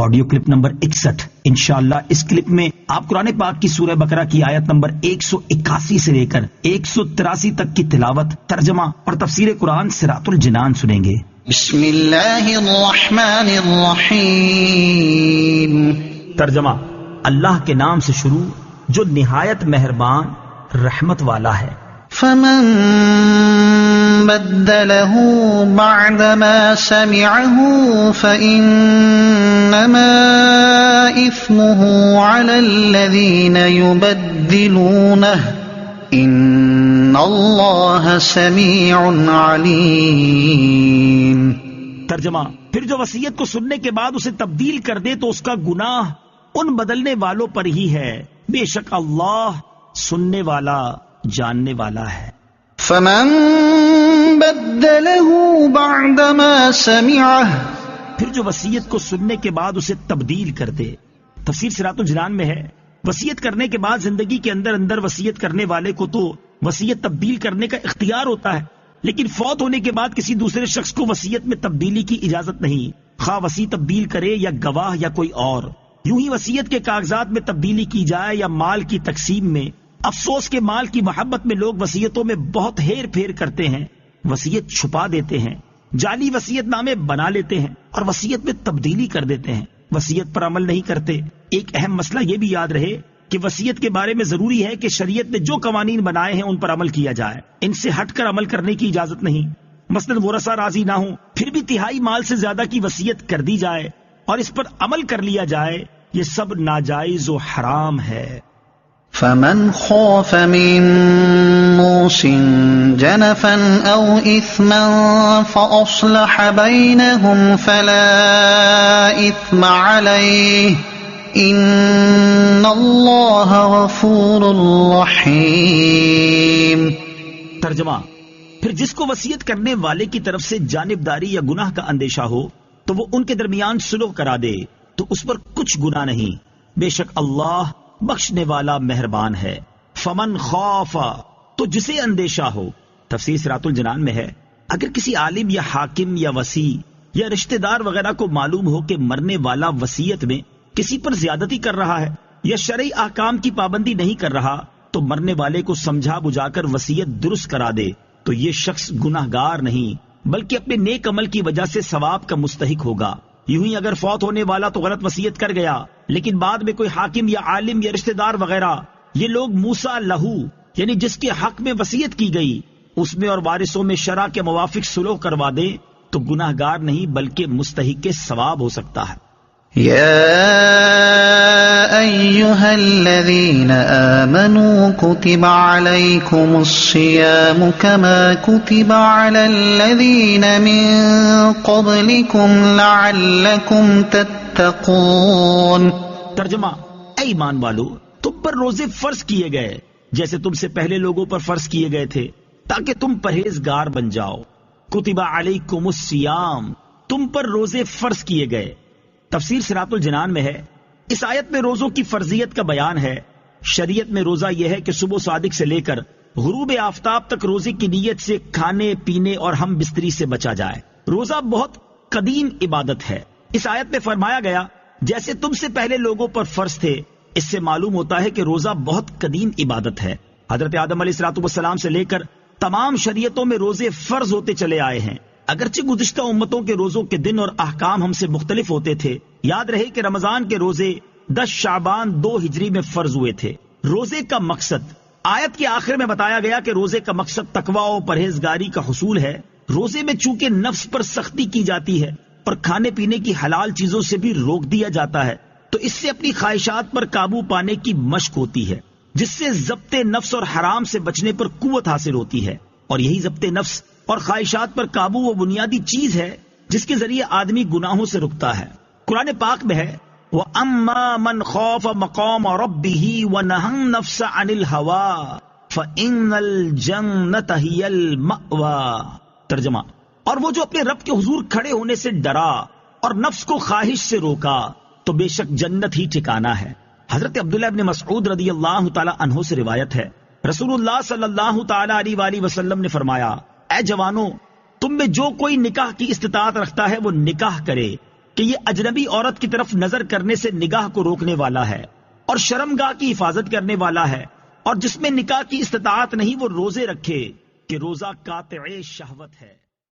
Audio clip number 61۔ انشاءاللہ اس clip میں آپ قرآن پاک کی سورہ بقرہ کی آیت نمبر 181 سے لے کر 183 تک کی تلاوت، ترجمہ اور تفسیر قرآن صراط الجنان سنیں گے۔ بسم اللہ الرحمن الرحیم۔ ترجمہ: اللہ کے نام سے شروع جو نہایت مہربان رحمت والا ہے۔ فمن بدله بعدما سمعه فإنما إثمه على الذين يبدلونه إن الله سميع عليم۔ ترجمہ: پھر جو وصیت کو سننے کے بعد اسے تبدیل کر دے تو اس کا گناہ ان بدلنے والوں پر ہی ہے، بے شک اللہ سننے والا جاننے والا ہے۔ فمن بدله بعدما سمعه، پھر جو وصیت کو سننے کے بعد اسے تبدیل کر دے۔ تفسیر صراط الجنان میں ہے، وصیت کرنے کے بعد زندگی کے اندر اندر وصیت کرنے والے کو تو وصیت تبدیل کرنے کا اختیار ہوتا ہے، لیکن فوت ہونے کے بعد کسی دوسرے شخص کو وصیت میں تبدیلی کی اجازت نہیں، خواہ وصی تبدیل کرے یا گواہ یا کوئی اور۔ یوں ہی وصیت کے کاغذات میں تبدیلی کی جائے یا مال کی تقسیم میں، افسوس کے مال کی محبت میں لوگ وصیتوں میں بہت ہیر پھیر کرتے ہیں، وصیت چھپا دیتے ہیں، جعلی وصیت نامے بنا لیتے ہیں اور وصیت میں تبدیلی کر دیتے ہیں، وصیت پر عمل نہیں کرتے۔ ایک اہم مسئلہ یہ بھی یاد رہے کہ وصیت کے بارے میں ضروری ہے کہ شریعت نے جو قوانین بنائے ہیں ان پر عمل کیا جائے، ان سے ہٹ کر عمل کرنے کی اجازت نہیں۔ مثلاً ورثہ راضی نہ ہوں پھر بھی تہائی مال سے زیادہ کی وصیت کر دی جائے اور اس پر عمل کر لیا جائے، یہ سب ناجائز و حرام ہے۔ فمن خاف من موص جنفا او اثما فاصلح بينهم فلا اثم عليه ان اللہ غفور رحیم۔ ترجمہ: پھر جس کو وصیت کرنے والے کی طرف سے جانبداری یا گناہ کا اندیشہ ہو تو وہ ان کے درمیان صلح کرا دے تو اس پر کچھ گناہ نہیں، بے شک اللہ بخشنے والا مہربان ہے۔ فمن خاف، تو جسے اندیشہ ہو۔ تفسیر صراط الجنان میں ہے، اگر کسی عالم یا حاکم یا وصی یا رشتہ دار وغیرہ کو معلوم ہو کہ مرنے والا وصیت میں کسی پر زیادتی کر رہا ہے یا شرعی احکام کی پابندی نہیں کر رہا تو مرنے والے کو سمجھا بجھا کر وصیت درست کرا دے تو یہ شخص گناہ گار نہیں بلکہ اپنے نیک عمل کی وجہ سے ثواب کا مستحق ہوگا۔ یوں ہی اگر فوت ہونے والا تو غلط وصیت کر گیا لیکن بعد میں کوئی حاکم یا عالم یا رشتہ دار وغیرہ یہ لوگ موسیٰ لہو یعنی جس کے حق میں وصیت کی گئی اس میں اور وارثوں میں شرع کے موافق صلح کروا دے تو گناہ گار نہیں بلکہ مستحق ثواب ہو سکتا ہے۔ یا ایہا الذین آمنوا کتب علیکم الصیام کما کتب علی الذین من قبلکم لعلکم تتقون۔ ترجمہ: اے ایمان والو، تم پر روزے فرض کیے گئے جیسے تم سے پہلے لوگوں پر فرض کیے گئے تھے تاکہ تم پرہیزگار بن جاؤ۔ کتب علیکم الصیام، تم پر روزے فرض کیے گئے۔ تفسیر صراط الجنان میں ہے، اس آیت میں روزوں کی فرضیت کا بیان ہے۔ شریعت میں روزہ یہ ہے کہ صبح صادق سے لے کر غروب آفتاب تک روزے کی نیت سے کھانے پینے اور ہم بستری سے بچا جائے۔ روزہ بہت قدیم عبادت ہے۔ اس آیت میں فرمایا گیا جیسے تم سے پہلے لوگوں پر فرض تھے، اس سے معلوم ہوتا ہے کہ روزہ بہت قدیم عبادت ہے۔ حضرت آدم علیہ السلام سے لے کر تمام شریعتوں میں روزے فرض ہوتے چلے آئے ہیں، اگرچہ گزشتہ امتوں کے روزوں کے دن اور احکام ہم سے مختلف ہوتے تھے۔ یاد رہے کہ رمضان کے روزے 10 شعبان 2 ہجری میں فرض ہوئے تھے۔ روزے کا مقصد آیت کے آخر میں بتایا گیا کہ روزے کا مقصد تقویٰ و پرہیزگاری کا حصول ہے۔ روزے میں چونکہ نفس پر سختی کی جاتی ہے اور کھانے پینے کی حلال چیزوں سے بھی روک دیا جاتا ہے تو اس سے اپنی خواہشات پر قابو پانے کی مشق ہوتی ہے، جس سے ضبط نفس اور حرام سے بچنے پر قوت حاصل ہوتی ہے، اور یہی ضبط نفس اور خواہشات پر قابو وہ بنیادی چیز ہے جس کے ذریعے آدمی گناہوں سے رکتا ہے۔ قرآن پاک میں ہے وَأَمَّا مَنْ خَافَ مَقَامَ رَبِّهِ وَنَهَى النَّفْسَ عَنِ الْهَوَىٰ فَإِنَّ الْجَنَّةَ هِيَ الْمَأْوَىٰ۔ ترجمہ: اور وہ جو اپنے رب کے حضور کھڑے ہونے سے ڈرا اور نفس کو خواہش سے روکا تو بے شک جنت ہی ٹھکانہ ہے۔ حضرت عبداللہ ابن مسعود رضی اللہ تعالی عنہ سے روایت ہے، رسول اللہ صلی اللہ تعالی علیہ وآلہ وسلم نے فرمایا، اے جوانوں، تم میں جو کوئی نکاح کی استطاعت رکھتا ہے وہ نکاح کرے، کہ یہ اجنبی عورت کی طرف نظر کرنے سے نگاہ کو روکنے والا ہے اور شرمگاہ کی حفاظت کرنے والا ہے، اور جس میں نکاح کی استطاعت نہیں وہ روزے رکھے کہ روزہ قاطع شہوت ہے۔